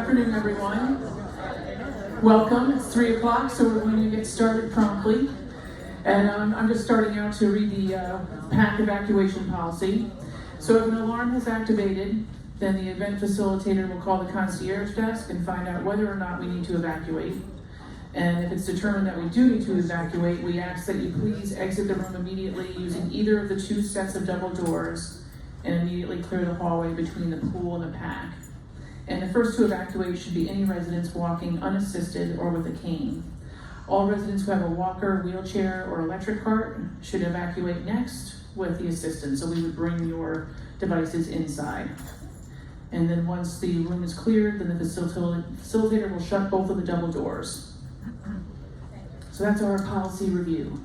afternoon, everyone. Welcome. It's 3 o'clock, so we're going to get started promptly. And I'm just starting out to read the Pac Evacuation Policy. So if an alarm has activated, then the event facilitator will call the concierge desk and find out whether or not we need to evacuate. And if it's determined that we do need to evacuate, we ask that you please exit the room immediately using either of the 2 sets of double doors and immediately clear the hallway between the pool and the Pac. And the first to evacuate should be any residents walking unassisted or with a cane. All residents who have a walker, wheelchair, or electric cart should evacuate next with the assistant. So we would bring your devices inside. And then once the room is cleared, then the facilitator will shut both of the double doors. So that's our policy review.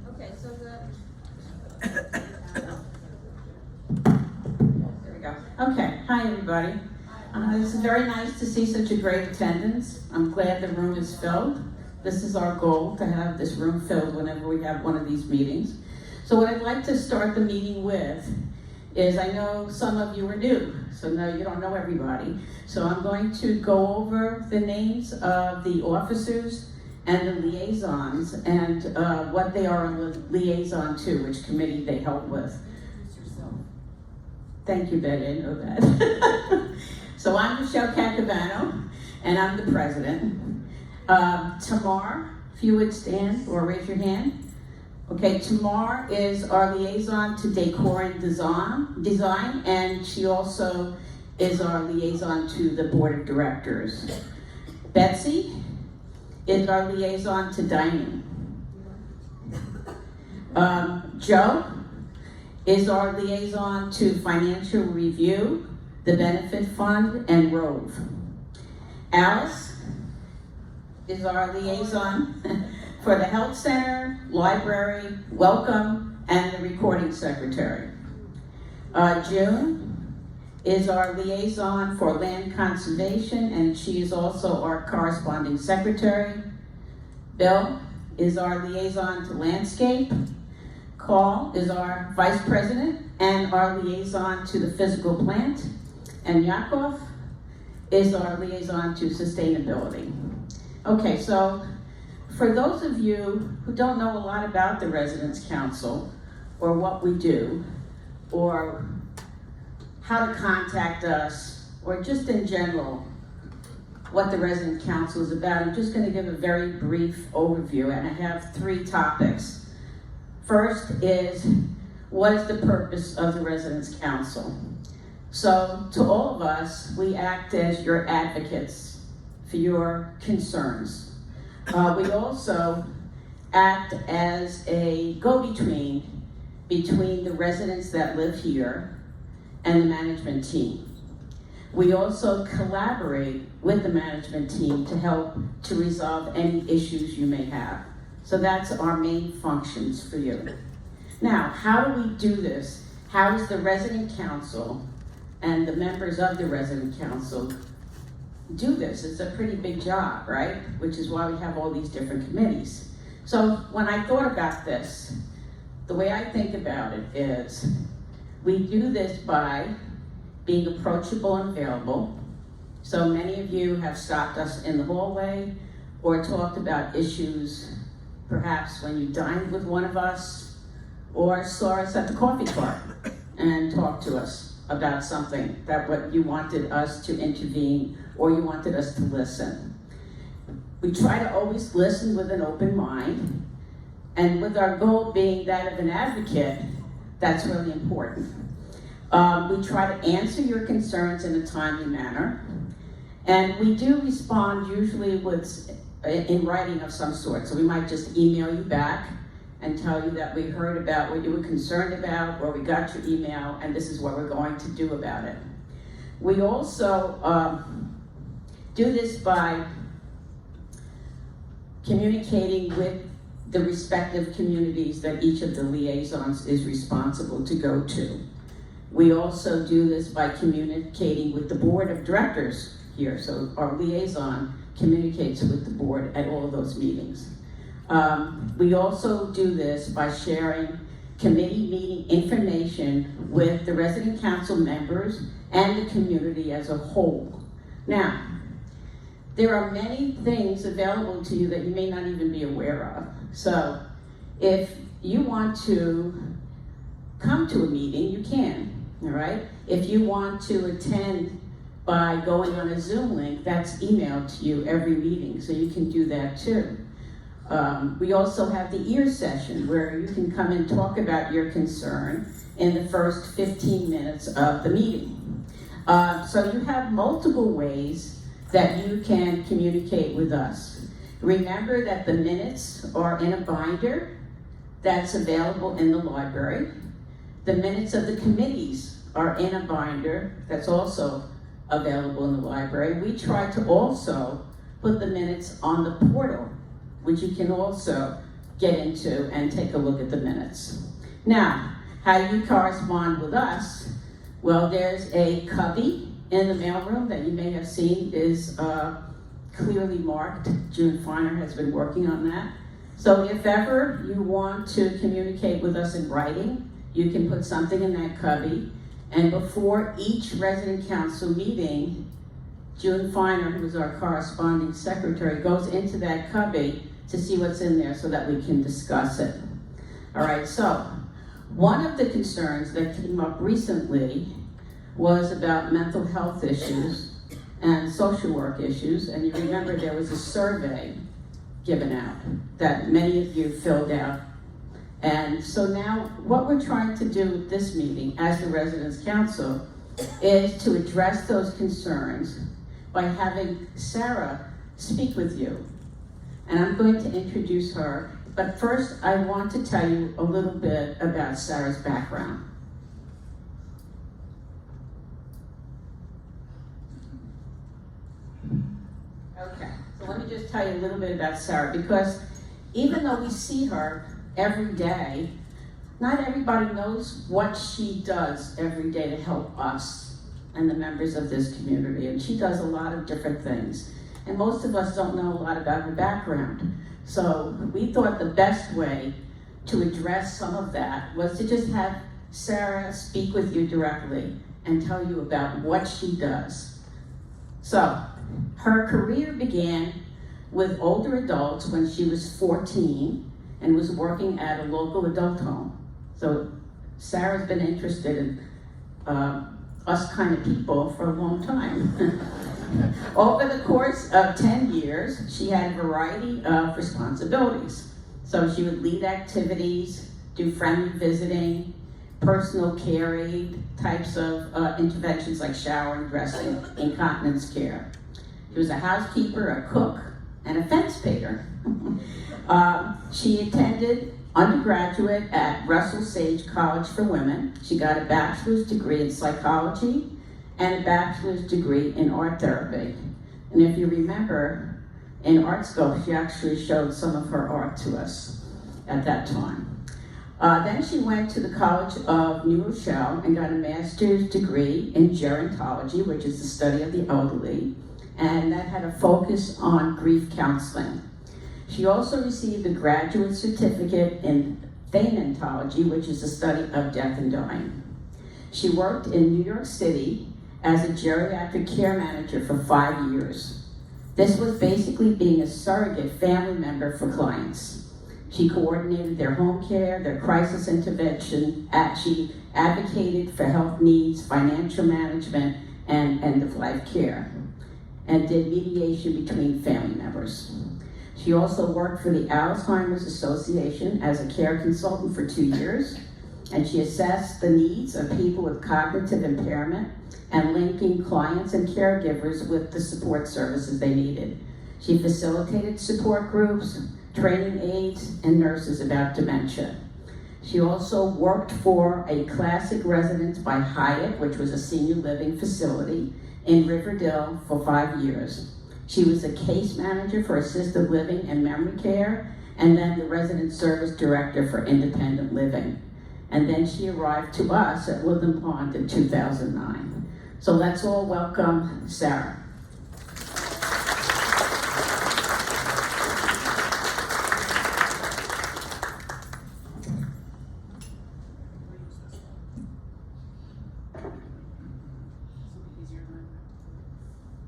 Okay, so there we go. Okay, hi everybody. It's very nice to see such a great attendance. I'm glad the room is filled. This is our goal, to have this room filled whenever we have one of these meetings. So what I'd like to start the meeting with is, I know some of you are new, so no, you don't know everybody. So I'm going to go over the names of the officers and the liaisons, and what they are a liaison to, which committee they help with. Thank you, Betty, I know that. So I'm Michelle Cacavano, and I'm the president. Tamar, if you would stand or raise your hand. Okay, Tamar is our liaison to Decor and Design, and she also is our liaison to the Board of Directors. Betsy is our liaison to dining. Joe is our liaison to financial review, the benefit fund, and Rove. Alice is our liaison for the health center, library, welcome, and the recording secretary. June is our liaison for land conservation, and she is also our corresponding secretary. Bill is our liaison to landscape. Carl is our vice president and our liaison to the physical plant. And Yakov is our liaison to sustainability. Okay, so for those of you who don't know a lot about the Residence Council, or what we do, or how to contact us, or just in general, what the Resident Council is about, I'm just going to give a very brief overview, and I have 3 topics. First is, what is the purpose of the Residence Council? So, to all of us, we act as your advocates for your concerns. We also act as a go-between between the residents that live here and the management team. We also collaborate with the management team to help to resolve any issues you may have. So that's our main functions for you. Now, how do we do this? How does the Resident Council and the members of the Resident Council do this? It's a pretty big job, right? Which is why we have all these different committees. So when I thought about this, the way I think about it is, we do this by being approachable and available. So many of you have stopped us in the hallway or talked about issues, perhaps when you dined with one of us or saw us at the coffee cart and talked to us about something that what you wanted us to intervene or you wanted us to listen. We try to always listen with an open mind, and with our goal being that of an advocate, that's really important. We try to answer your concerns in a timely manner, and we do respond usually with in writing of some sort. So we might just email you back and tell you that we heard about what you were concerned about, or we got your email, and this is what we're going to do about it. We also do this by communicating with the respective communities that each of the liaisons is responsible to go to. We also do this by communicating with the board of directors here, so our liaison communicates with the board at all of those meetings. We also do this by sharing committee meeting information with the resident council members and the community as a whole. Now, there are many things available to you that you may not even be aware of. So if you want to come to a meeting, you can, all right? If you want to attend by going on a Zoom link, that's emailed to you every meeting, so you can do that too. We also have the ear session where you can come and talk about your concern in the first 15 minutes of the meeting. So you have multiple ways that you can communicate with us. Remember that the minutes are in a binder that's available in the library. The minutes of the committees are in a binder that's also available in the library. We try to also put the minutes on the portal, which you can also get into and take a look at the minutes. Now, how do you correspond with us? Well, there's a cubby in the mailroom that you may have seen is clearly marked. June Feiner has been working on that. So if ever you want to communicate with us in writing, you can put something in that cubby. And before each resident council meeting, June Feiner, who is our corresponding secretary, goes into that cubby to see what's in there so that we can discuss it. All right, so one of the concerns that came up recently was about mental health issues and social work issues. And you remember there was a survey given out that many of you filled out. And so now what we're trying to do with this meeting as the Residents Council is to address those concerns by having Sarah speak with you. And I'm going to introduce her, but first I want to tell you a little bit about Sarah's background. Okay, so let me just tell you a little bit about Sarah, because even though we see her every day, not everybody knows what she does every day to help us and the members of this community. And she does a lot of different things. And most of us don't know a lot about her background. So we thought the best way to address some of that was to just have Sarah speak with you directly and tell you about what she does. So her career began with older adults when she was 14 and was working at a local adult home. So Sarah's been interested in us kind of people for a long time. Over the course of 10 years, she had a variety of responsibilities. So she would lead activities, do friendly visiting, personal care aid, types of interventions like showering, dressing, incontinence care. She was a housekeeper, a cook, and a fence painter. She attended undergraduate at Russell Sage College for Women. She got a bachelor's degree in psychology and a bachelor's degree in art therapy. And if you remember, in art school, she actually showed some of her art to us at that time. Then she went to the College of New Rochelle and got a master's degree in gerontology, which is the study of the elderly, and that had a focus on grief counseling. She also received a graduate certificate in thanatology, which is the study of death and dying. She worked in New York City as a geriatric care manager for 5 years. This was basically being a surrogate family member for clients. She coordinated their home care, their crisis intervention. She advocated for health needs, financial management, and end-of-life care, and did mediation between family members. She also worked for the Alzheimer's Association as a care consultant for 2 years, and she assessed the needs of people with cognitive impairment and linking clients and caregivers with the support services they needed. She facilitated support groups, training aides and nurses about dementia. She also worked for a classic residence by Hyatt, which was a senior living facility in Riverdale for 5 years. She was a case manager for assisted living and memory care, and then the resident service director for independent living. And then she arrived to us at Woodland Pond in 2009. So let's all welcome Sarah.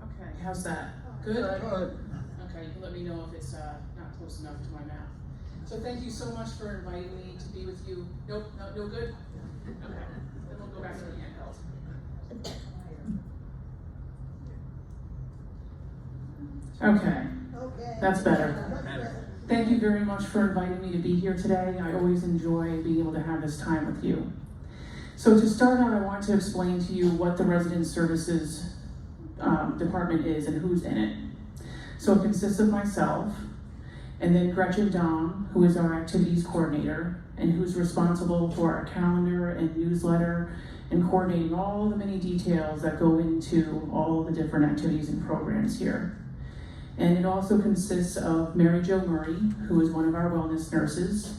Okay, how's that? Good? Okay, you can let me know if it's not close enough to my mouth. So thank you so much for inviting me to be with you. Nope, no good? Okay, then we'll go back to the handheld. Okay, that's better. Thank you very much for inviting me to be here today. I always enjoy being able to have this time with you. So to start out, I want to explain to you what the Resident Services department is and who's in it. So it consists of myself, and then Gretchen Dom, who is our activities coordinator, and who's responsible for our calendar and newsletter, and coordinating all the many details that go into all the different activities and programs here. And it also consists of Mary Jo Murray, who is one of our wellness nurses,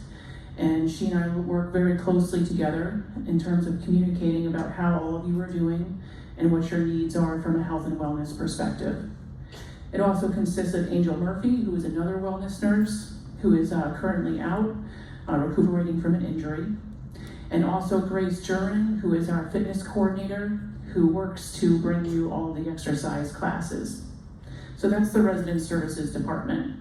and she and I work very closely together in terms of communicating about how all of you are doing and what your needs are from a health and wellness perspective. It also consists of Angel Murphy, who is another wellness nurse, who is currently out, recuperating from an injury. And also Grace Jurin, who is our fitness coordinator, who works to bring you all the exercise classes. So that's the Resident Services Department.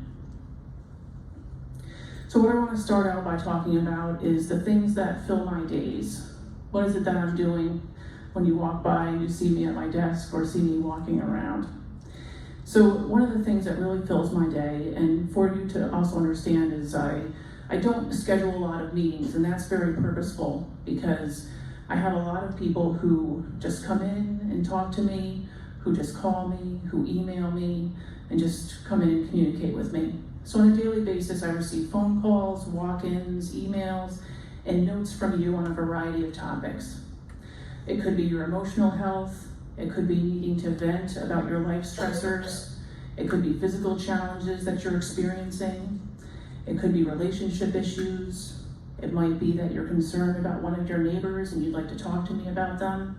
So what I want to start out by talking about is the things that fill my days. What is it that I'm doing when you walk by and you see me at my desk or see me walking around? So one of the things that really fills my day, and for you to also understand, is I don't schedule a lot of meetings, and that's very purposeful because I have a lot of people who just come in and talk to me, who just call me, who email me, and just come in and communicate with me. So on a daily basis, I receive phone calls, walk-ins, emails, and notes from you on a variety of topics. It could be your emotional health. It could be needing to vent about your life stressors. It could be physical challenges that you're experiencing. It could be relationship issues. It might be that you're concerned about one of your neighbors and you'd like to talk to me about them.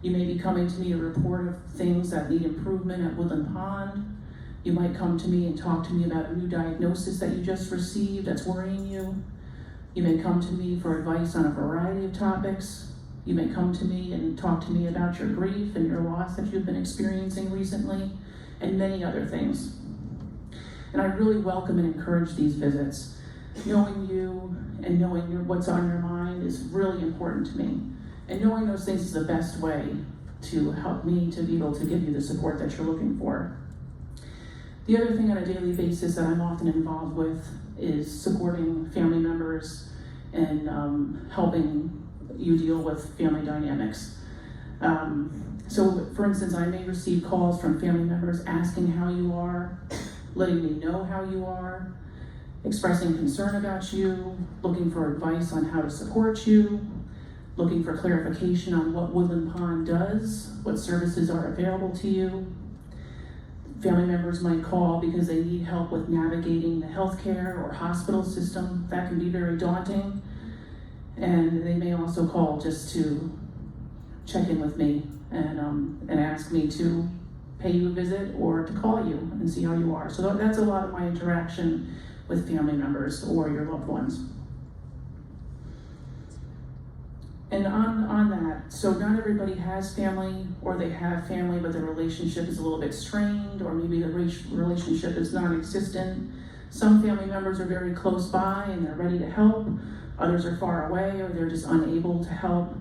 You may be coming to me to report of things that need improvement at Woodland Pond. You might come to me and talk to me about a new diagnosis that you just received that's worrying you. You may come to me for advice on a variety of topics. You may come to me and talk to me about your grief and your loss that you've been experiencing recently, and many other things. And I really welcome and encourage these visits. Knowing you and knowing what's on your mind is really important to me. And knowing those things is the best way to help me to be able to give you the support that you're looking for. The other thing on a daily basis that I'm often involved with is supporting family members and helping you deal with family dynamics. So for instance, I may receive calls from family members asking how you are, letting me know how you are, expressing concern about you, looking for advice on how to support you, looking for clarification on what Woodland Pond does, what services are available to you. Family members might call because they need help with navigating the healthcare or hospital system. That can be very daunting. And they may also call just to check in with me and ask me to pay you a visit or to call you and see how you are. So that's a lot of my interaction with family members or your loved ones. And on that, so not everybody has family, or they have family, but the relationship is a little bit strained, or maybe the relationship is non-existent. Some family members are very close by and they're ready to help. Others are far away or they're just unable to help.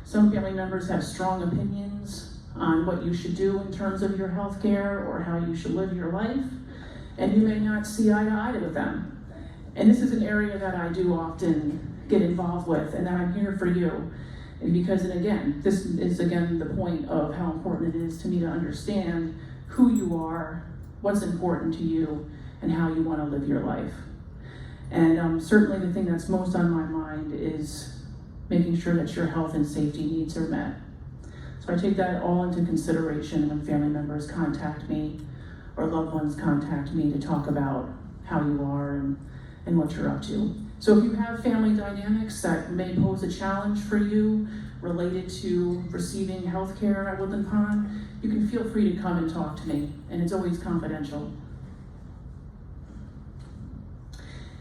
Some family members have strong opinions on what you should do in terms of your health care or how you should live your life, and you may not see eye to eye with them. And this is an area that I do often get involved with, and that I'm here for you. And because, and again, this is again the point of how important it is to me to understand who you are, what's important to you, and how you want to live your life. And certainly the thing that's most on my mind is making sure that your health and safety needs are met. So I take that all into consideration when family members contact me or loved ones contact me to talk about how you are and what you're up to. So if you have family dynamics that may pose a challenge for you related to receiving health care at Woodland Pond, you can feel free to come and talk to me, and it's always confidential.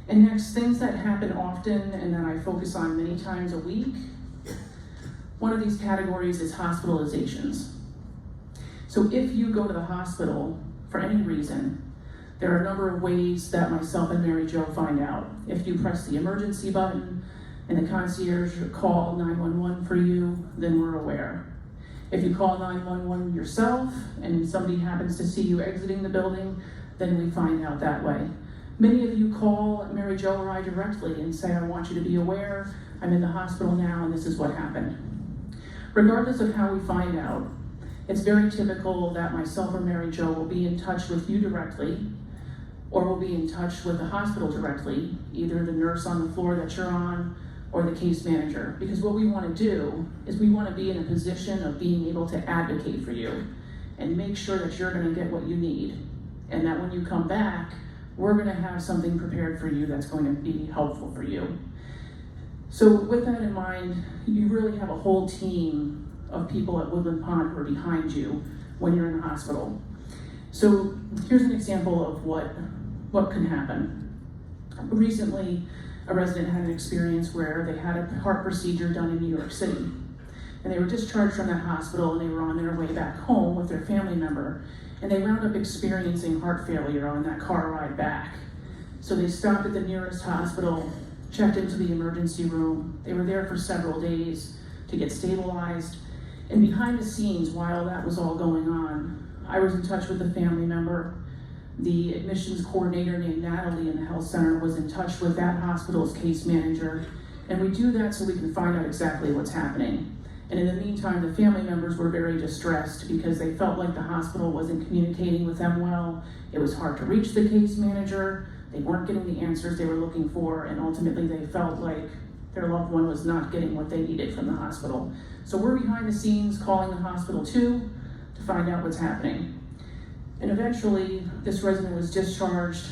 And next, things that happen often and that I focus on many times a week. One of these categories is hospitalizations. So if you go to the hospital for any reason, there are a number of ways that myself and Mary Jo find out. If you press the emergency button and the concierge call 911 for you, then we're aware. If you call 911 yourself and somebody happens to see you exiting the building, then we find out that way. Many of you call Mary Jo or I directly and say, I want you to be aware, I'm in the hospital now and this is what happened. Regardless of how we find out, it's very typical that myself or Mary Jo will be in touch with you directly, or will be in touch with the hospital directly, either the nurse on the floor that you're on or the case manager. Because what we want to do is we want to be in a position of being able to advocate for you and make sure that you're going to get what you need, and that when you come back, we're going to have something prepared for you that's going to be helpful for you. So with that in mind, you really have a whole team of people at Woodland Pond who are behind you when you're in the hospital. So here's an example of what can happen. Recently, a resident had an experience where they had a heart procedure done in New York City. And they were discharged from that hospital and they were on their way back home with their family member. And they wound up experiencing heart failure on that car ride back. So they stopped at the nearest hospital, checked into the emergency room. They were there for several days to get stabilized. And behind the scenes, while that was all going on, I was in touch with the family member. The admissions coordinator named Natalie in the health center was in touch with that hospital's case manager. And we do that so we can find out exactly what's happening. And in the meantime, the family members were very distressed because they felt like the hospital wasn't communicating with them well. It was hard to reach the case manager. They weren't getting the answers they were looking for, and ultimately they felt like their loved one was not getting what they needed from the hospital. So we're behind the scenes calling the hospital too to find out what's happening. And eventually, this resident was discharged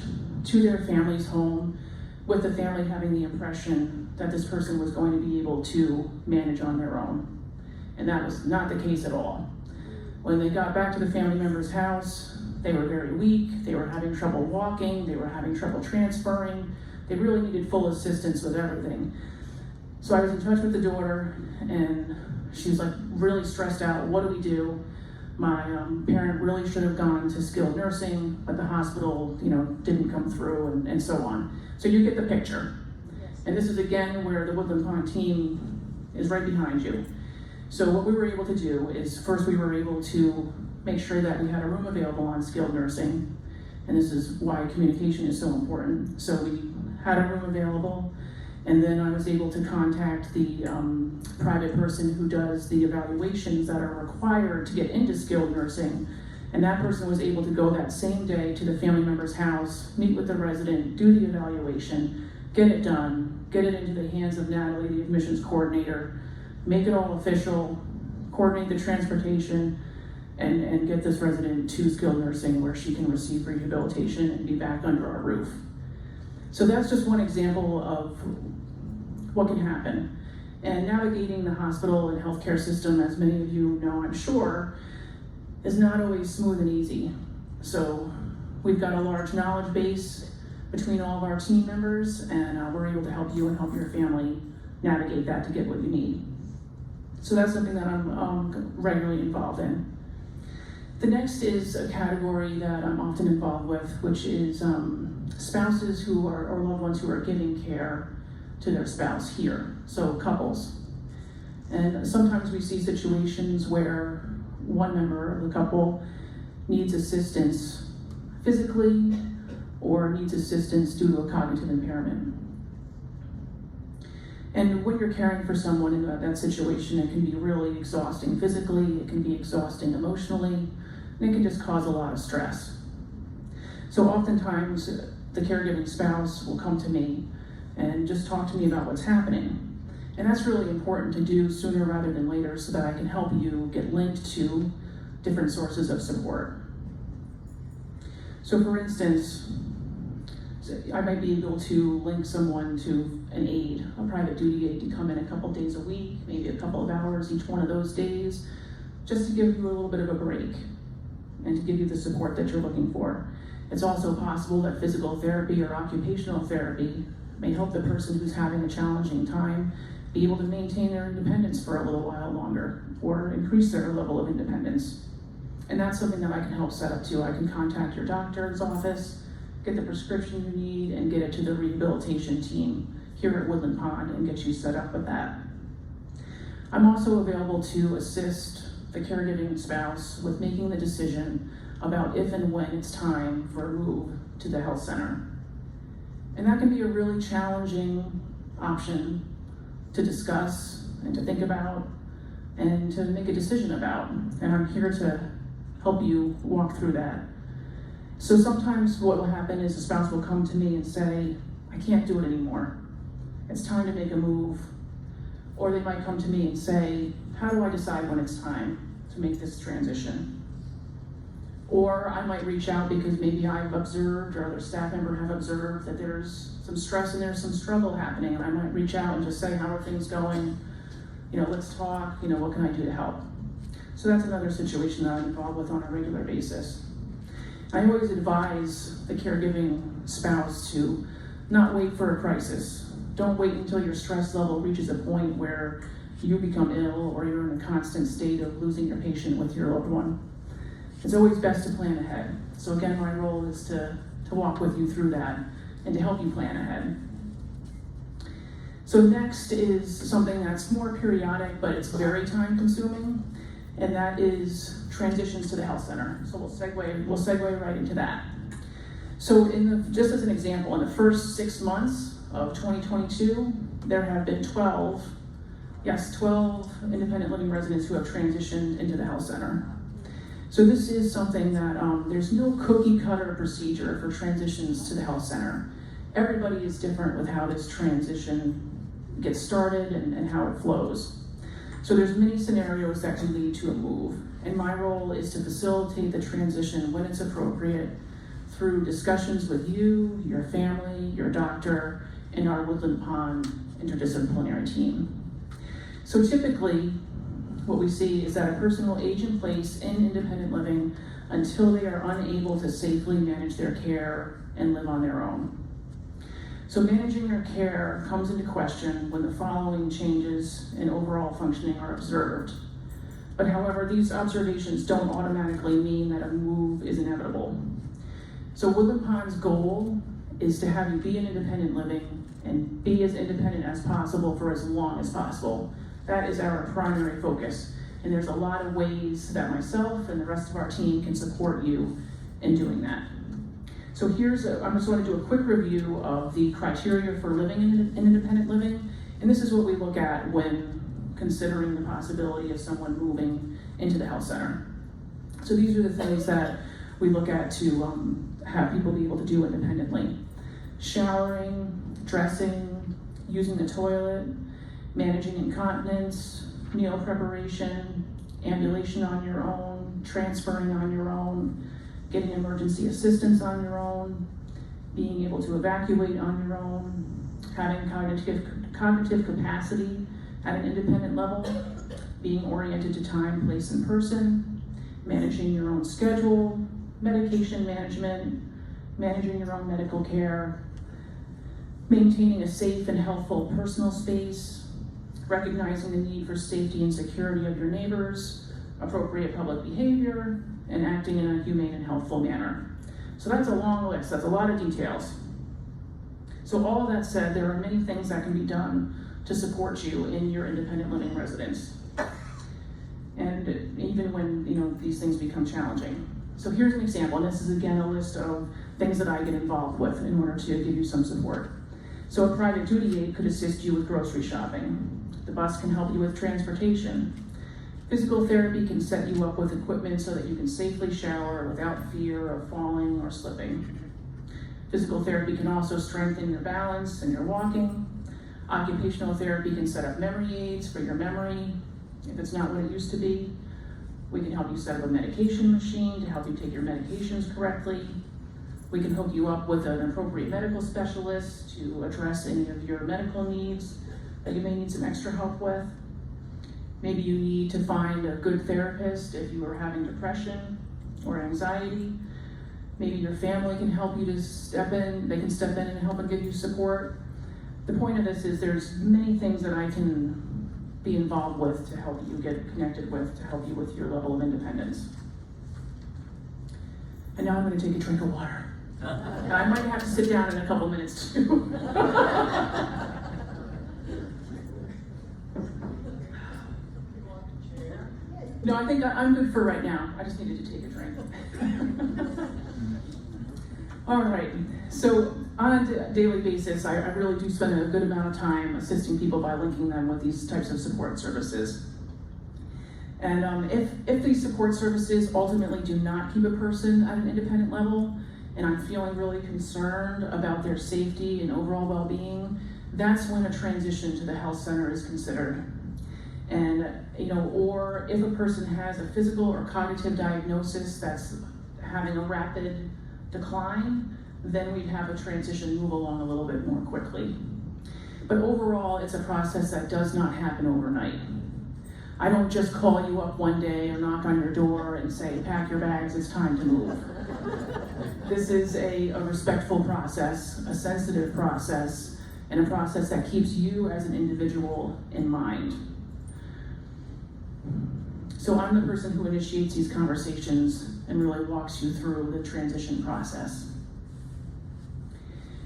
to their family's home, with the family having the impression that this person was going to be able to manage on their own. And that was not the case at all. When they got back to the family member's house, they were very weak, they were having trouble walking, they were having trouble transferring, they really needed full assistance with everything. So I was in touch with the daughter, and she was like really stressed out. What do we do? My parent really should have gone to skilled nursing, but the hospital, didn't come through, and so on. So you get the picture. And this is again where the Woodland Pond team is right behind you. So what we were able to do is, first we were able to make sure that we had a room available on skilled nursing, and this is why communication is so important. So we had a room available, and then I was able to contact the private person who does the evaluations that are required to get into skilled nursing, and that person was able to go that same day to the family member's house, meet with the resident, do the evaluation, get it done, get it into the hands of Natalie, the admissions coordinator, make it all official, coordinate the transportation, and get this resident to skilled nursing where she can receive rehabilitation and be back under our roof. So that's just one example of what can happen. And navigating the hospital and healthcare system, as many of you know, I'm sure, is not always smooth and easy. So we've got a large knowledge base between all of our team members, and we're able to help you and help your family navigate that to get what you need. So that's something that I'm regularly involved in. The next is a category that I'm often involved with, which is spouses who are, or loved ones who are giving care to their spouse here, so couples. And sometimes we see situations where one member of the couple needs assistance physically or needs assistance due to a cognitive impairment. And when you're caring for someone in that situation, it can be really exhausting physically, it can be exhausting emotionally, and it can just cause a lot of stress. So oftentimes, the caregiving spouse will come to me and just talk to me about what's happening. And that's really important to do sooner rather than later so that I can help you get linked to different sources of support. So for instance, I might be able to link someone to an aide, a private duty aide, to come in a couple days a week, maybe a couple of hours each one of those days, just to give you a little bit of a break and to give you the support that you're looking for. It's also possible that physical therapy or occupational therapy may help the person who's having a challenging time be able to maintain their independence for a little while longer or increase their level of independence. And that's something that I can help set up too. I can contact your doctor's office, get the prescription you need, and get it to the rehabilitation team here at Woodland Pond and get you set up with that. I'm also available to assist the caregiving spouse with making the decision about if and when it's time for a move to the health center. And that can be a really challenging option to discuss and to think about and to make a decision about. And I'm here to help you walk through that. So sometimes what will happen is a spouse will come to me and say, I can't do it anymore. It's time to make a move. Or they might come to me and say, how do I decide when it's time to make this transition? Or I might reach out because maybe I've observed or other staff member have observed that there's some stress and there's some struggle happening, and I might reach out and just say, how are things going? Let's talk, what can I do to help? So that's another situation that I'm involved with on a regular basis. I always advise the caregiving spouse to not wait for a crisis. Don't wait until your stress level reaches a point where you become ill or you're in a constant state of losing your patient with your loved one. It's always best to plan ahead. So again, my role is to walk with you through that and to help you plan ahead. So next is something that's more periodic, but it's very time consuming, and that is transitions to the health center. So we'll segue right into that. So just as an example, in the first 6 months of 2022, there have been 12 independent living residents who have transitioned into the health center. So this is something that there's no cookie cutter procedure for transitions to the health center. Everybody is different with how this transition gets started and how it flows. So there's many scenarios that can lead to a move, and my role is to facilitate the transition when it's appropriate through discussions with you, your family, your doctor, and our Woodland Pond interdisciplinary team. So typically, what we see is that a person will age in place in independent living until they are unable to safely manage their care and live on their own. So managing your care comes into question when the following changes in overall functioning are observed. But however, these observations don't automatically mean that a move is inevitable. So Woodland Pond's goal is to have you be in independent living and be as independent as possible for as long as possible. That is our primary focus. And there's a lot of ways that myself and the rest of our team can support you in doing that. So I'm just going to do a quick review of the criteria for living in independent living. And this is what we look at when considering the possibility of someone moving into the health center. So these are the things that we look at to have people be able to do independently. Showering, dressing, using the toilet, managing incontinence, meal preparation, ambulation on your own, transferring on your own, getting emergency assistance on your own, being able to evacuate on your own, having cognitive capacity at an independent level, being oriented to time, place, and person, managing your own schedule, medication management, managing your own medical care, maintaining a safe and healthful personal space, recognizing the need for safety and security of your neighbors, appropriate public behavior, and acting in a humane and healthful manner. So that's a long list, that's a lot of details. So all of that said, there are many things that can be done to support you in your independent living residence. And even when these things become challenging. So here's an example, and this is again a list of things that I get involved with in order to give you some support. So a private duty aide could assist you with grocery shopping. The bus can help you with transportation. Physical therapy can set you up with equipment so that you can safely shower without fear of falling or slipping. Physical therapy can also strengthen your balance and your walking. Occupational therapy can set up memory aids for your memory, if it's not what it used to be. We can help you set up a medication machine to help you take your medications correctly. We can hook you up with an appropriate medical specialist to address any of your medical needs that you may need some extra help with. Maybe you need to find a good therapist if you are having depression or anxiety. Maybe your family can help you to step in, they can step in and help and give you support. The point of this is there's many things that I can be involved with to help you get connected with, to help you with your level of independence. And now I'm going to take a drink of water. I might have to sit down in a couple minutes too. No, I think I'm good for right now. I just needed to take a drink. All right, so on a daily basis, I really do spend a good amount of time assisting people by linking them with these types of support services. And if these support services ultimately do not keep a person at an independent level, and I'm feeling really concerned about their safety and overall well-being, that's when a transition to the health center is considered. And, or if a person has a physical or cognitive diagnosis that's having a rapid decline, then we'd have a transition move along a little bit more quickly. But overall, it's a process that does not happen overnight. I don't just call you up one day or knock on your door and say, pack your bags, it's time to move. This is a respectful process, a sensitive process, and a process that keeps you as an individual in mind. So I'm the person who initiates these conversations and really walks you through the transition process.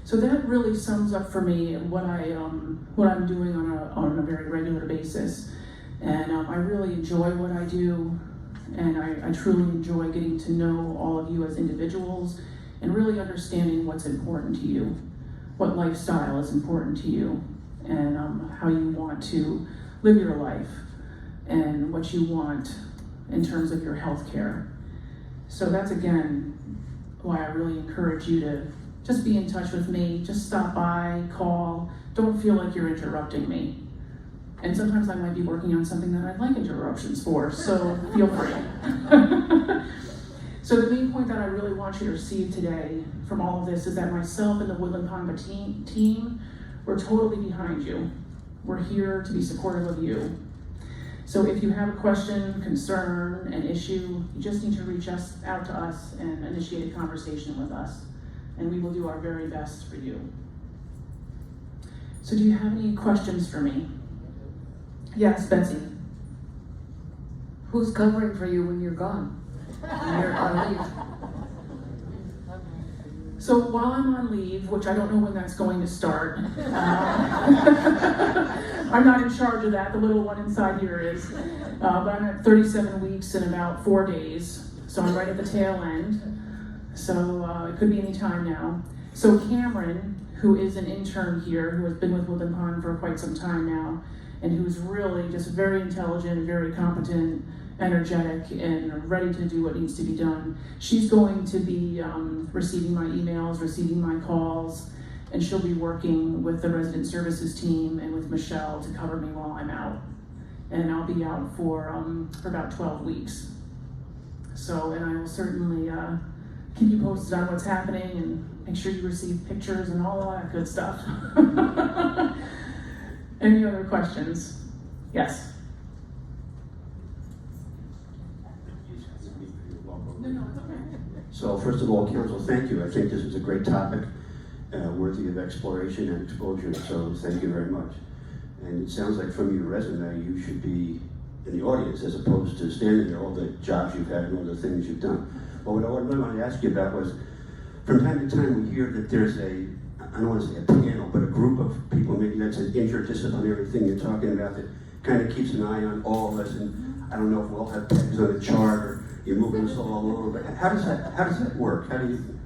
So that really sums up for me what I'm doing on a very regular basis. And I really enjoy what I do, and I truly enjoy getting to know all of you as individuals and really understanding what's important to you, what lifestyle is important to you, and how you want to live your life, and what you want in terms of your health care. So that's, again, why I really encourage you to just be in touch with me, just stop by, call, don't feel like you're interrupting me. And sometimes I might be working on something that I'd like interruptions for, so feel free. So the main point that I really want you to receive today from all of this is that myself and the Woodland Pond team, we're totally behind you. We're here to be supportive of you. So if you have a question, concern, an issue, you just need to reach out to us and initiate a conversation with us. And we will do our very best for you. So do you have any questions for me? Yes, Betsy. Who's covering for you when you're gone? When you're on leave? So while I'm on leave, which I don't know when that's going to start, I'm not in charge of that, the little one inside here is, but I'm at 37 weeks and about 4 days, so I'm right at the tail end, so it could be any time now. So Cameron, who is an intern here, who has been with Woodland Pond for quite some time now, and who's really just very intelligent, very competent, energetic, and ready to do what needs to be done. She's going to be receiving my emails, receiving my calls, and she'll be working with the resident services team and with Michelle to cover me while I'm out. And I'll be out for about 12 weeks. So, and I will certainly keep you posted on what's happening and make sure you receive pictures and all of that good stuff. Any other questions? Yes. No, it's okay. So first of all, Council, thank you. I think this is a great topic, worthy of exploration and exposure, so thank you very much. And it sounds like from your resume, you should be in the audience as opposed to standing there, all the jobs you've had and all the things you've done. But what I really wanted to ask you about was, from time to time we hear that there's I don't want to say a panel, but a group of people, maybe that's an interdisciplinary thing you're talking about, that kind of keeps an eye on all of us, and I don't know if we'll have pegs on a chart or you're moving us all along, but how does that work? How do you?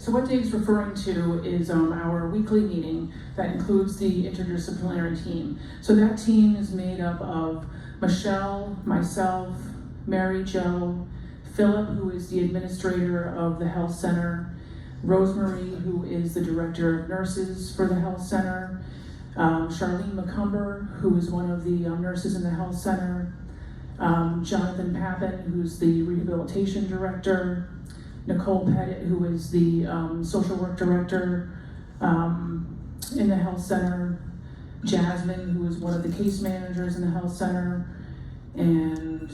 So what Dave's referring to is our weekly meeting that includes the interdisciplinary team. So that team is made up of Michelle, myself, Mary Jo, Philip, who is the administrator of the health center, Rosemary, who is the director of nurses for the health center, Charlene McCumber, who is one of the nurses in the health center, Jonathan Papin, who's the rehabilitation director, Nicole Pettit, who is the social work director in the health center, Jasmine, who is one of the case managers in the health center, and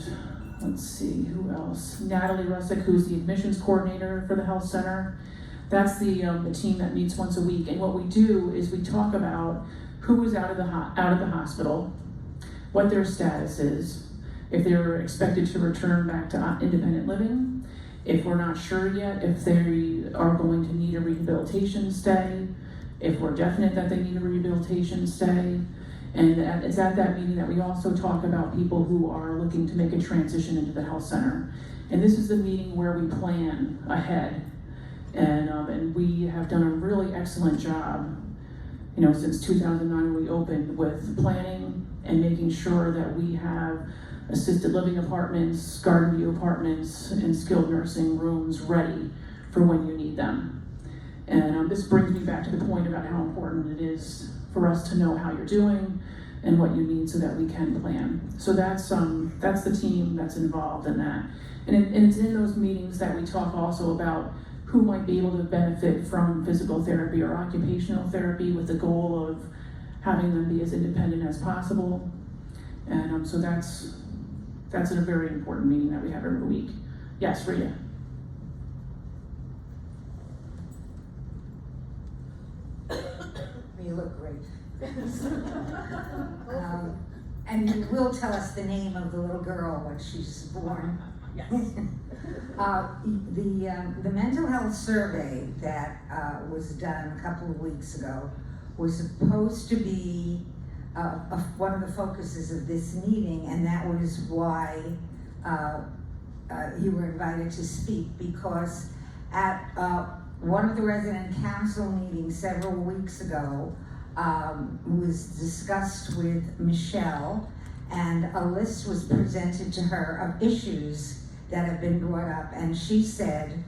let's see, who else? Natalie Russick, who's the admissions coordinator for the health center. That's the team that meets once a week, and what we do is we talk about who is out of the hospital, what their status is, if they're expected to return back to independent living, if we're not sure yet if they are going to need a rehabilitation stay, if we're definite that they need a rehabilitation stay. And it's at that meeting that we also talk about people who are looking to make a transition into the health center. And this is the meeting where we plan ahead. And we have done a really excellent job, since 2009 when we opened, with planning and making sure that we have assisted living apartments, garden view apartments, and skilled nursing rooms ready for when you need them. And this brings me back to the point about how important it is for us to know how you're doing and what you need so that we can plan. So that's the team that's involved in that. And it's in those meetings that we talk also about who might be able to benefit from physical therapy or occupational therapy, with the goal of having them be as independent as possible. And so that's a very important meeting that we have every week. Yes, Rita. You look great. And you will tell us the name of the little girl when she's born. Yes. The mental health survey that was done a couple of weeks ago was supposed to be one of the focuses of this meeting, and that was why you were invited to speak, because at one of the resident council meetings several weeks ago was discussed with Michelle, and a list was presented to her of issues that have been brought up, and she said,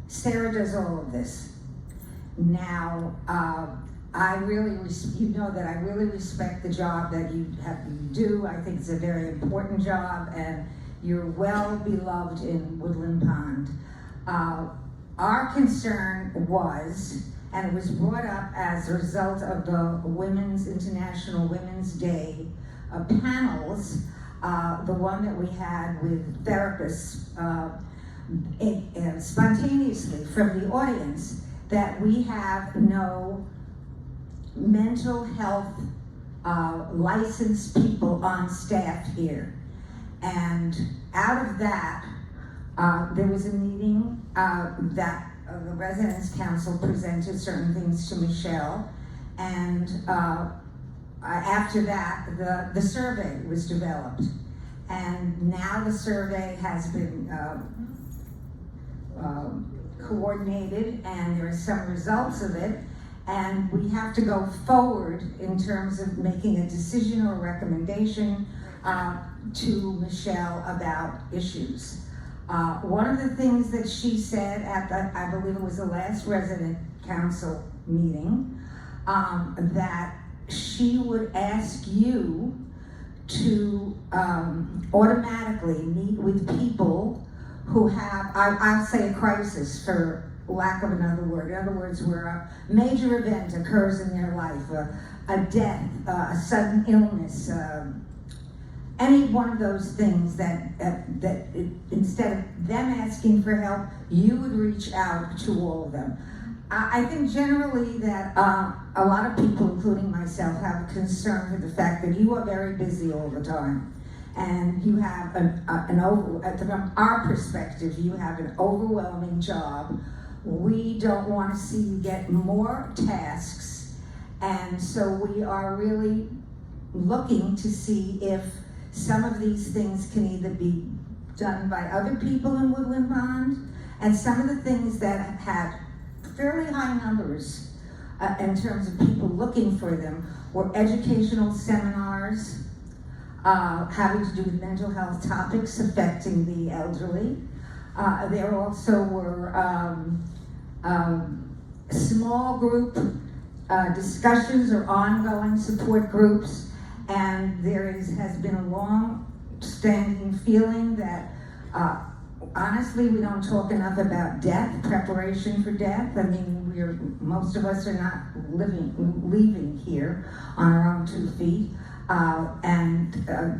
Sarah does all of this. Now, I really respect the job that you do. I think it's a very important job, and you're well beloved in Woodland Pond. Our concern was, and it was brought up as a result of the International Women's Day panels, the one that we had with therapists spontaneously from the audience, that we have no mental health licensed people on staff here. And out of that, there was a meeting that the Residents Council presented certain things to Michelle, and after that, the survey was developed. And now the survey has been coordinated, and there are some results of it, and we have to go forward in terms of making a decision or recommendation to Michelle about issues. One of the things that she said at I believe it was the last resident council meeting, that she would ask you to automatically meet with people who have, I'll say a crisis for lack of another word. In other words, where a major event occurs in their life, a death, a sudden illness, any one of those things that instead of them asking for help, you would reach out to all of them. I think generally that a lot of people, including myself, have concern with the fact that you are very busy all the time. And you have from our perspective, you have an overwhelming job. We don't want to see you get more tasks. And so we are really looking to see if some of these things can either be done by other people in Woodland Pond, and some of the things that had fairly high numbers in terms of people looking for them, were educational seminars having to do with mental health topics affecting the elderly. There also were small group discussions or ongoing support groups, and there has been a long-standing feeling that honestly, we don't talk enough about death, preparation for death. I mean, most of us are not leaving here on our own 2 feet, and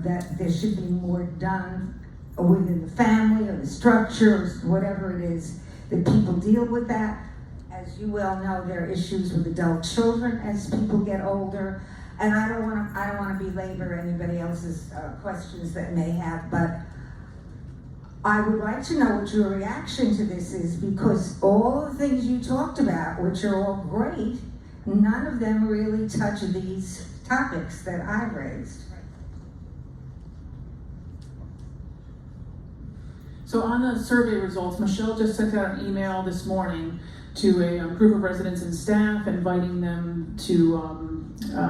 that there should be more done within the family or the structure or whatever it is that people deal with that. As you well know, there are issues with adult children as people get older, and I don't want to belabor anybody else's questions that may have, but I would like to know what your reaction to this is, because all the things you talked about, which are all great, none of them really touch these topics that I've raised. So on the survey results, Michelle just sent out an email this morning to a group of residents and staff, inviting them to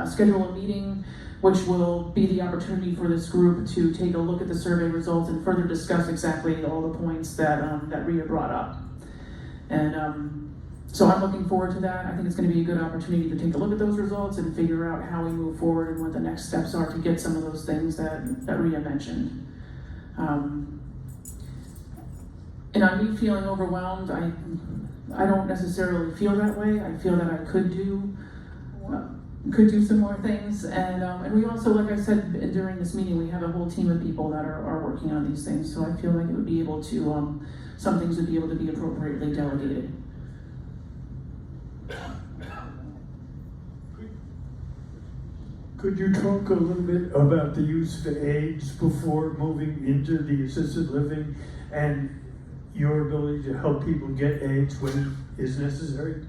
schedule a meeting, which will be the opportunity for this group to take a look at the survey results and further discuss exactly all the points that Rhea brought up. And so I'm looking forward to that. I think it's going to be a good opportunity to take a look at those results and figure out how we move forward and what the next steps are to get some of those things that Rhea mentioned. And I'm feeling overwhelmed. I don't necessarily feel that way. I feel that I could do some more things, and we also, like I said during this meeting, we have a whole team of people that are working on these things. So I feel like it would be able to, some things would be able to be appropriately delegated. Could you talk a little bit about the use of aids before moving into the assisted living and your ability to help people get aids when is necessary?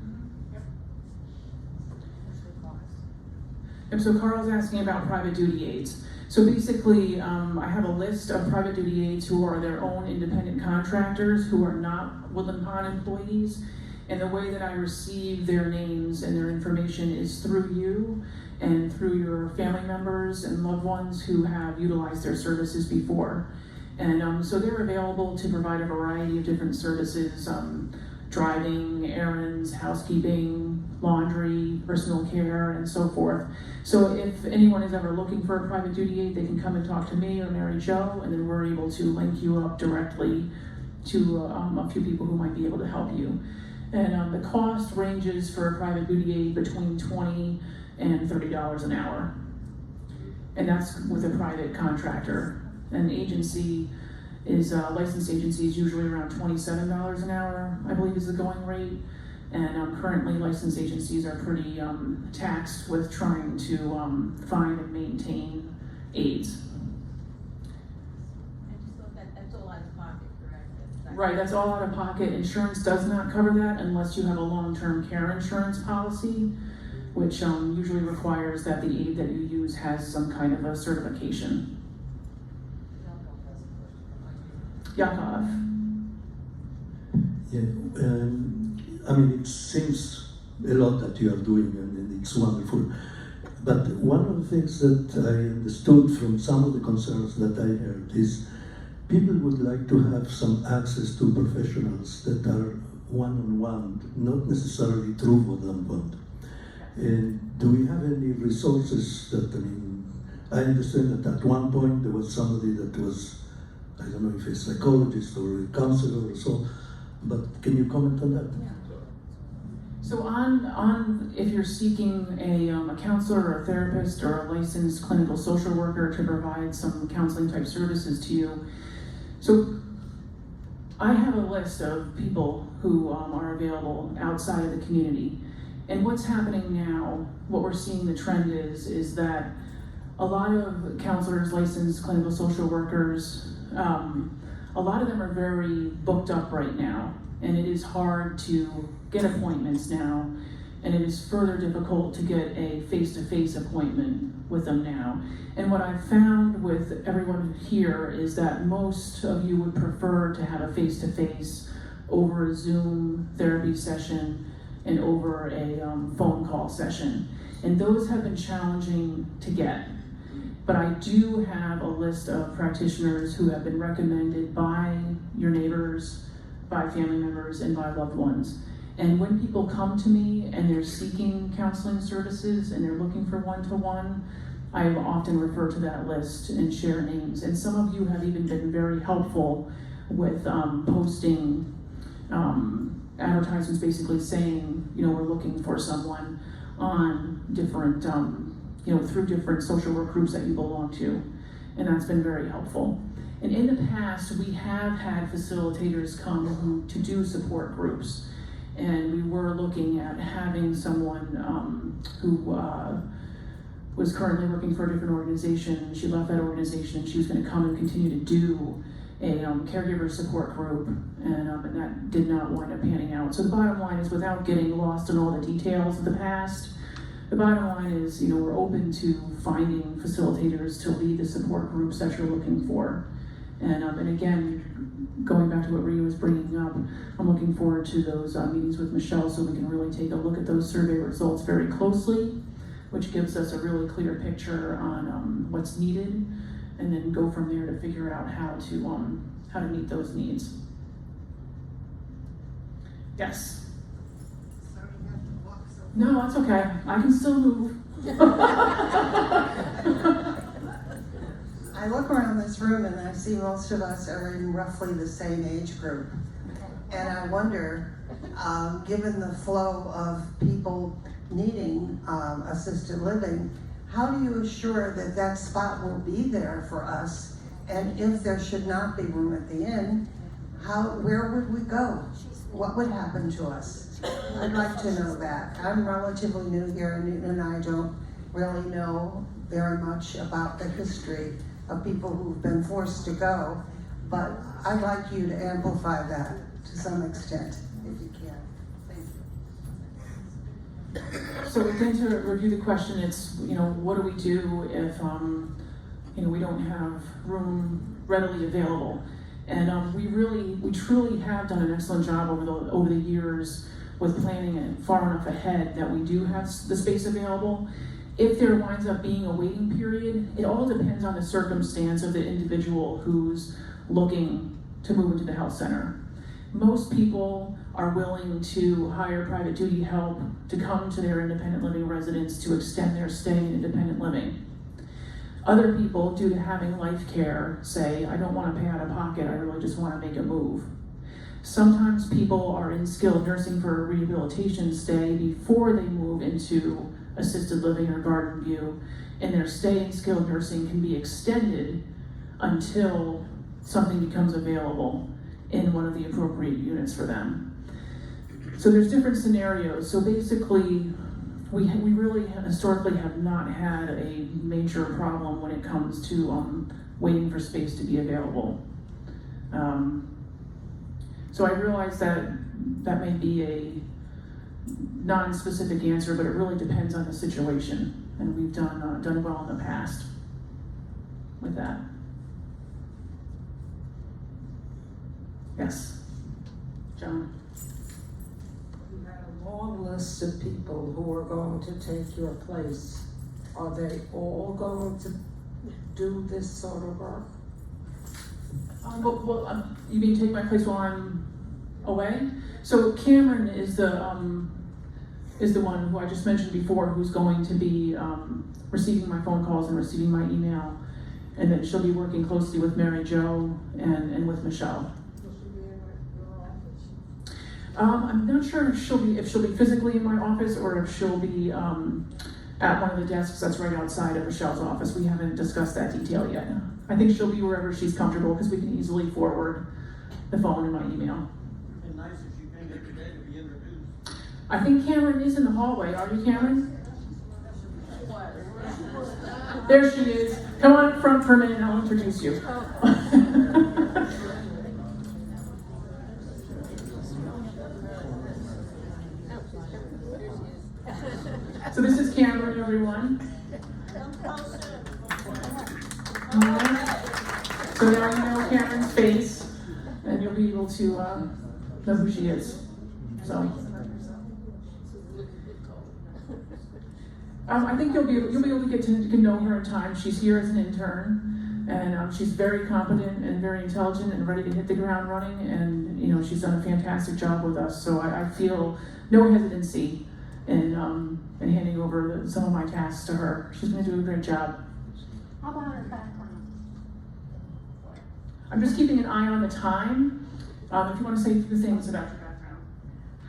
And so Carl's asking about private duty aides. So basically, I have a list of private duty aides who are their own independent contractors who are not Woodland Pond employees. And the way that I receive their names and their information is through you and through your family members and loved ones who have utilized their services before. And so they're available to provide a variety of different services, driving, errands, housekeeping, laundry, personal care, and so forth. So if anyone is ever looking for a private duty aide, they can come and talk to me or Mary Jo, and then we're able to link you up directly to a few people who might be able to help you. And the cost ranges for a private duty aide between $20 and $30 an hour. And that's with a private contractor. An agency is, licensed agency is usually around $27 an hour, I believe is the going rate. And currently licensed agencies are pretty taxed with trying to find and maintain aides. That's all out of pocket, correct? Right, that's all out of pocket. Insurance does not cover that unless you have a long-term care insurance policy, which usually requires that the aide that you use has some kind of a certification. Yakov. Yeah, I mean, it seems a lot that you are doing, and it's wonderful. But one of the things that I understood from some of the concerns that I heard is people would like to have some access to professionals that are one-on-one, not necessarily through Woodland Pond. And do we have any resources that, I understand that at one point there was somebody that was, I don't know if a psychologist or a counselor or so, but can you comment on that? Yeah. So on if you're seeking a counselor or a therapist or a licensed clinical social worker to provide some counseling type services to you, so I have a list of people who are available outside of the community. And what's happening now, what we're seeing the trend is that a lot of counselors, licensed clinical social workers, a lot of them are very booked up right now, and it is hard to get appointments now, and it is further difficult to get a face-to-face appointment with them now. And what I've found with everyone here is that most of you would prefer to have a face-to-face over a Zoom therapy session and over a phone call session. And those have been challenging to get. But I do have a list of practitioners who have been recommended by your neighbors, by family members, and by loved ones. And when people come to me and they're seeking counseling services and they're looking for one-to-one, I often refer to that list and share names. And some of you have even been very helpful with posting advertisements basically saying, we're looking for someone on different, through different social work groups that you belong to. And that's been very helpful. And in the past, we have had facilitators come to do support groups. And we were looking at having someone who was currently working for a different organization. She left that organization and she was going to come and continue to do a caregiver support group, and that did not wind up panning out. So the bottom line is, without getting lost in all the details of the past, the bottom line is, we're open to finding facilitators to lead the support groups that you're looking for. And again, going back to what Rhea was bringing up, I'm looking forward to those meetings with Michelle so we can really take a look at those survey results very closely, which gives us a really clear picture on what's needed, and then go from there to figure out how to meet those needs. Yes? Sorry, you have to walk so No, that's okay. I can still move. I look around this room and I see most of us are in roughly the same age group. And I wonder, given the flow of people needing assisted living, how do you assure that that spot will be there for us? And if there should not be room at the inn, where would we go? What would happen to us? I'd like to know that. I'm relatively new here in Newton and I don't really know very much about the history of people who've been forced to go, but I'd like you to amplify that to some extent, if you can. Thank you. So again, to review the question, it's, what do we do if, we don't have room readily available? And we truly have done an excellent job over the years with planning it far enough ahead that we do have the space available. If there winds up being a waiting period, it all depends on the circumstance of the individual who's looking to move into the health center. Most people are willing to hire private duty help to come to their independent living residence to extend their stay in independent living. Other people, due to having life care, say, I don't want to pay out of pocket, I really just want to make a move. Sometimes people are in skilled nursing for a rehabilitation stay before they move into assisted living or garden view, and their stay in skilled nursing can be extended until something becomes available in one of the appropriate units for them. So there's different scenarios. So basically, we really historically have not had a major problem when it comes to waiting for space to be available. So I realize that may be a non-specific answer, but it really depends on the situation, and we've done well in the past with that. Yes, John. You had a long list of people who are going to take your place. Are they all going to do this sort of work? You mean take my place while I'm away? So Cameron is the one who I just mentioned before, who's going to be receiving my phone calls and receiving my email, and then she'll be working closely with Mary Jo and with Michelle. I'm not sure if she'll be physically in my office or if she'll be at one of the desks that's right outside of Michelle's office. We haven't discussed that detail yet. I think she'll be wherever she's comfortable because we can easily forward the phone and my email. It'd be nice if she came here today to be introduced. I think Cameron is in the hallway. Are you, Cameron? There she is. Come on up front for a minute and I'll introduce you. So this is Cameron, everyone. So now you know Cameron's face, and you'll be able to know who she is. So, I think you'll be able to get to know her in time. She's here as an intern, and she's very competent and very intelligent and ready to hit the ground running. And you know, she's done a fantastic job with us. So I feel no hesitancy in handing over some of my tasks to her. She's going to do a great job. How about her background? I'm just keeping an eye on the time. If you want to say a few things about your background.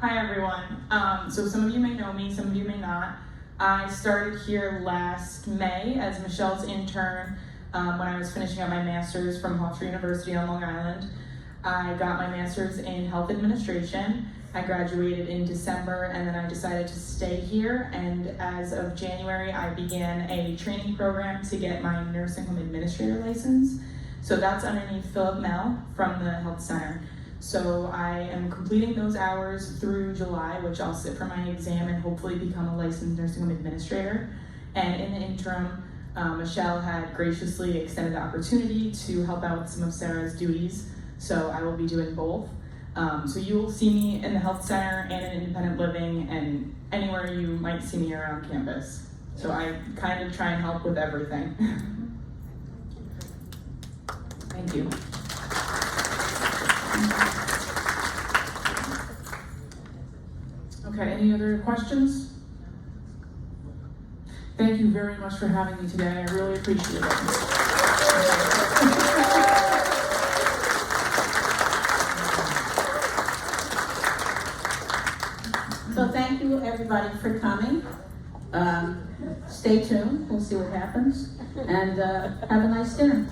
Hi everyone. So some of you may know me, some of you may not. I started here last May as Michelle's intern when I was finishing up my master's from Hofstra University on Long Island. I got my master's in health administration. I graduated in December and then I decided to stay here, and as of January I began a training program to get my nursing home administrator license. So that's underneath Philip Mell from the health center. So I am completing those hours through July, which I'll sit for my exam and hopefully become a licensed nursing home administrator. And in the interim, Michelle had graciously extended the opportunity to help out with some of Sarah's duties. So I will be doing both. So you will see me in the health center and in independent living and anywhere you might see me around campus. So I kind of try and help with everything. Thank you. Okay, any other questions? Thank you very much for having me today. I really appreciate it. So thank you everybody for coming. Stay tuned, we'll see what happens. And have a nice dinner.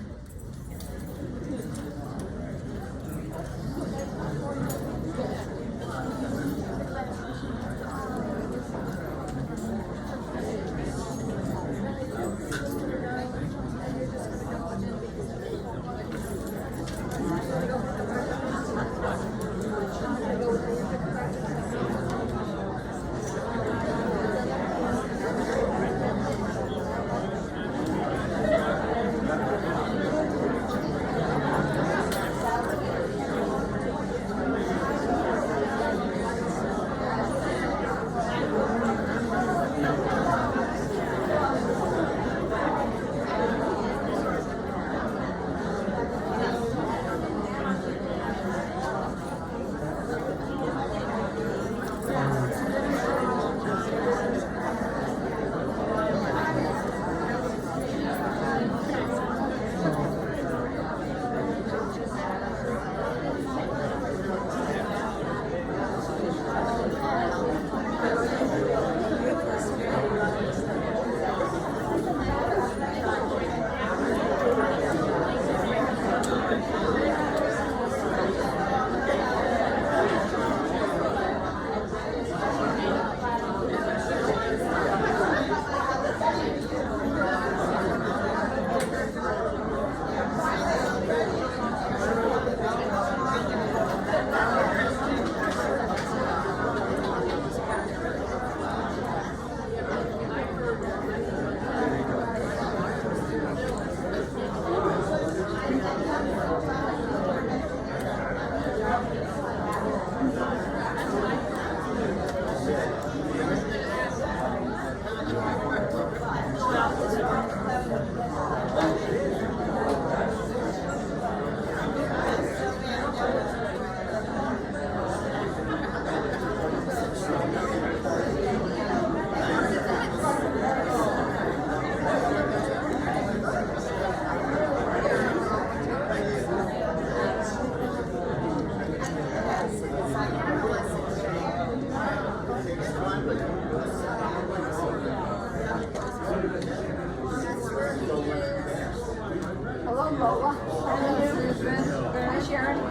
Hello, Lola. Hello, Susan. Hi, Sharon. I'm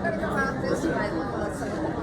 gonna go out this way, Lola.